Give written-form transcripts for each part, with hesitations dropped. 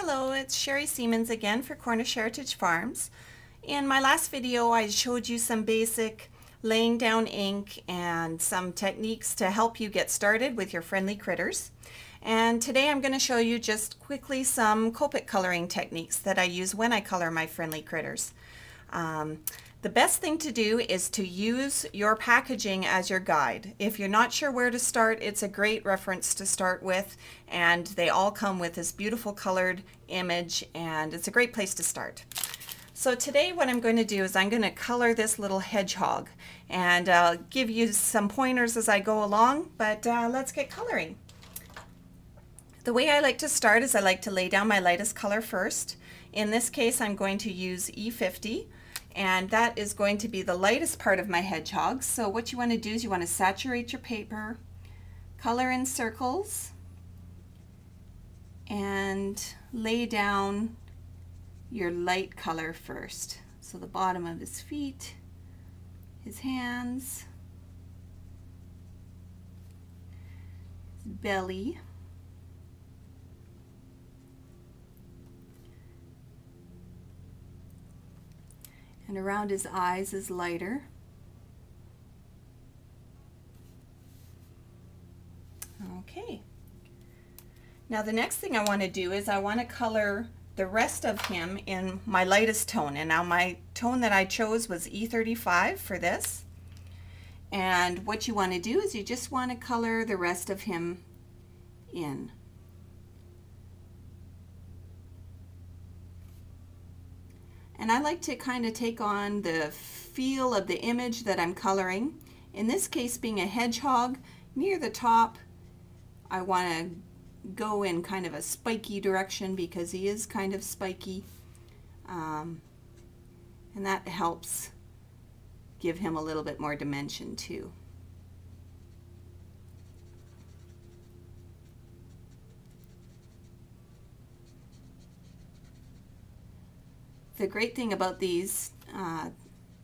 Hello, it's Sherry Siemens again for Cornish Heritage Farms. In my last video I showed you some basic laying down ink and some techniques to help you get started with your friendly critters. And today I'm going to show you just quickly some Copic coloring techniques that I use when I color my friendly critters. The best thing to do is to use your packaging as your guide. If you're not sure where to start, it's a great reference to start with, and they all come with this beautiful colored image, and it's a great place to start. So today what I'm going to do is I'm going to color this little hedgehog, and I'll give you some pointers as I go along, but let's get coloring. The way I like to start is I like to lay down my lightest color first. In this case I'm going to use E50. And that is going to be the lightest part of my hedgehog. So what you want to do is you want to saturate your paper, color in circles, and lay down your light color first. So the bottom of his feet, his hands, his belly, and around his eyes is lighter. Okay. Now the next thing I want to do is I want to color the rest of him in my lightest tone. And now my tone that I chose was E35 for this. And what you want to do is you just want to color the rest of him in. And I like to kind of take on the feel of the image that I'm coloring. In this case, being a hedgehog, near the top, I want to go in kind of a spiky direction because he is kind of spiky. And that helps give him a little bit more dimension too. The great thing about these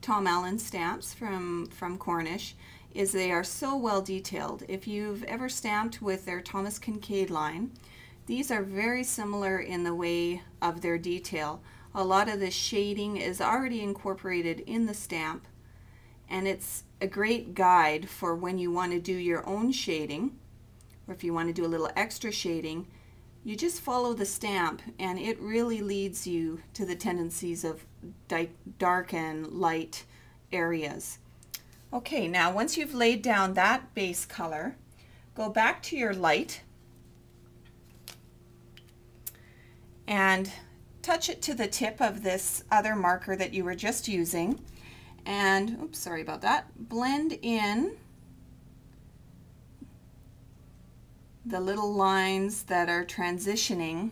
Tom Allen stamps from Cornish is they are so well detailed. If you've ever stamped with their Thomas Kincaid line, these are very similar in the way of their detail. A lot of the shading is already incorporated in the stamp, and it's a great guide for when you want to do your own shading, or if you want to do a little extra shading. You just follow the stamp and it really leads you to the tendencies of dark and light areas. Okay, now once you've laid down that base color, go back to your light and touch it to the tip of this other marker that you were just using, and oops, sorry about that, blend in the little lines that are transitioning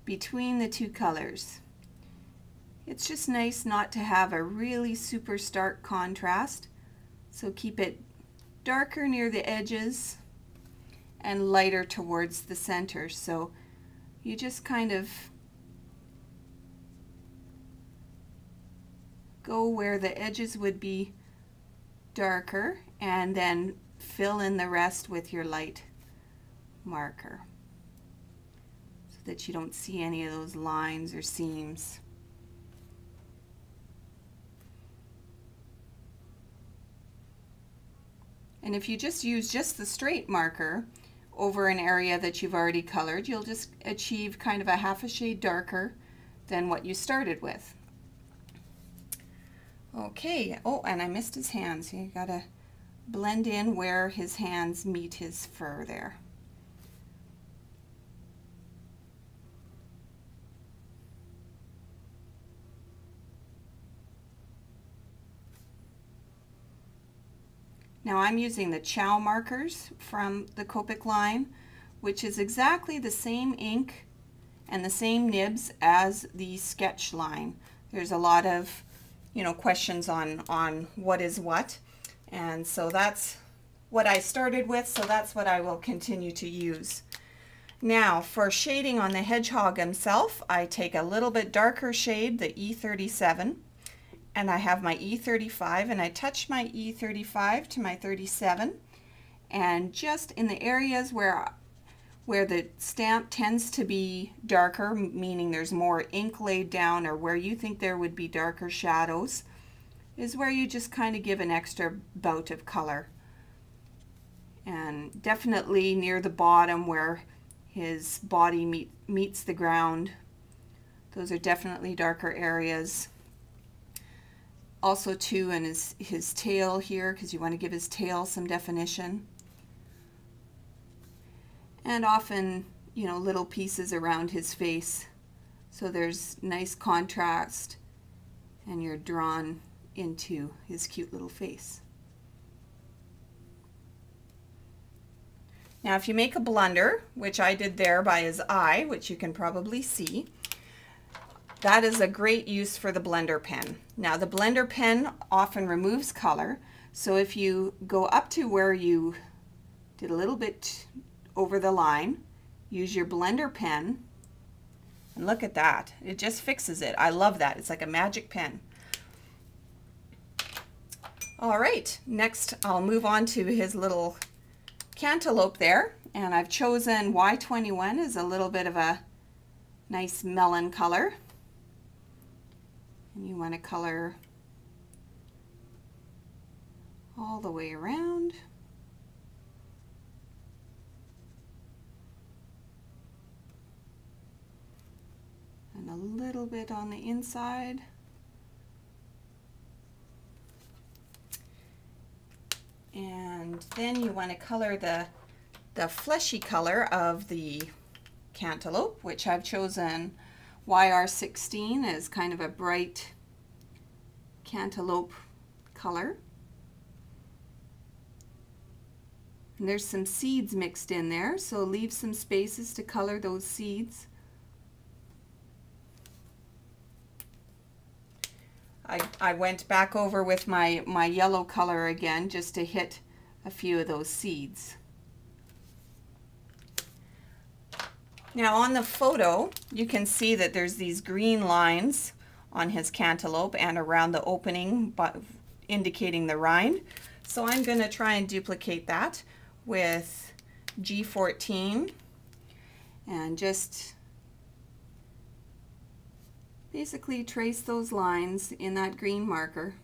between the two colors. It's just nice not to have a really super stark contrast, so keep it darker near the edges and lighter towards the center. So you just kind of go where the edges would be darker and then fill in the rest with your light marker so that you don't see any of those lines or seams. And if you just use just the straight marker over an area that you've already colored, you'll just achieve kind of a half a shade darker than what you started with. Okay, oh, and I missed his hands. You gotta blend in where his hands meet his fur there. Now I'm using the Chow markers from the Copic line, which is exactly the same ink and the same nibs as the sketch line. There's a lot of, questions on what is what, and so that's what I started with, so that's what I will continue to use. Now for shading on the hedgehog himself, I take a little bit darker shade, the E37, and I have my E35, and I touch my E35 to my 37, and just in the areas where where the stamp tends to be darker, meaning there's more ink laid down, or where you think there would be darker shadows, is where you just kind of give an extra bout of color. And definitely near the bottom where his body meets the ground, those are definitely darker areas. Also too in his tail here, because you want to give his tail some definition. And often, you know, little pieces around his face, so there's nice contrast and you're drawn into his cute little face. Now if you make a blunder, which I did there by his eye, which you can probably see, that is a great use for the blender pen. Now the blender pen often removes color, so if you go up to where you did a little bit over the line, use your blender pen, and look at that. It just fixes it. I love that. It's like a magic pen. All right, next I'll move on to his little cantaloupe there, and I've chosen Y21 as a little bit of a nice melon color. And you want to color all the way around. And a little bit on the inside. And then you want to color the fleshy color of the cantaloupe, which I've chosen YR16 as kind of a bright cantaloupe color. And there's some seeds mixed in there, so leave some spaces to color those seeds. I went back over with my yellow color again just to hit a few of those seeds. Now on the photo, you can see that there's these green lines on his cantaloupe and around the opening, indicating the rind. So I'm going to try and duplicate that with G14 and just basically trace those lines in that green marker.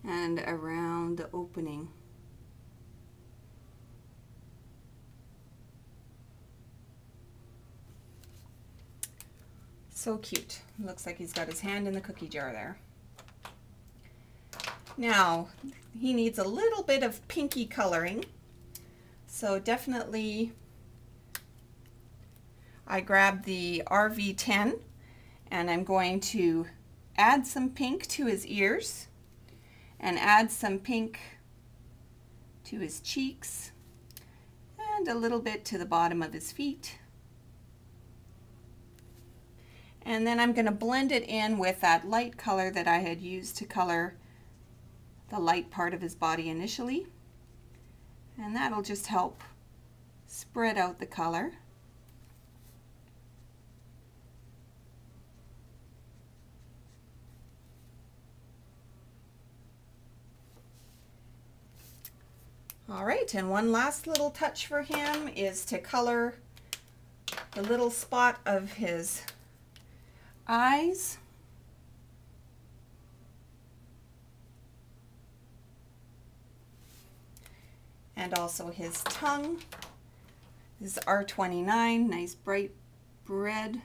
And around the opening. So cute. Looks like he's got his hand in the cookie jar there. Now, he needs a little bit of pinky coloring. So definitely, I grabbed the RV10 and I'm going to add some pink to his ears and add some pink to his cheeks and a little bit to the bottom of his feet. And then I'm going to blend it in with that light color that I had used to color the light part of his body initially. And that'll just help spread out the color. All right, and one last little touch for him is to color the little spot of his eyes. And also his tongue. This is R29, nice bright red.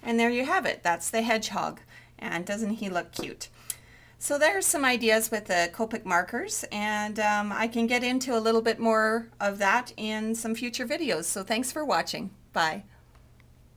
And there you have it. That's the hedgehog. And doesn't he look cute? So there's some ideas with the Copic markers, and I can get into a little bit more of that in some future videos. So thanks for watching. Bye.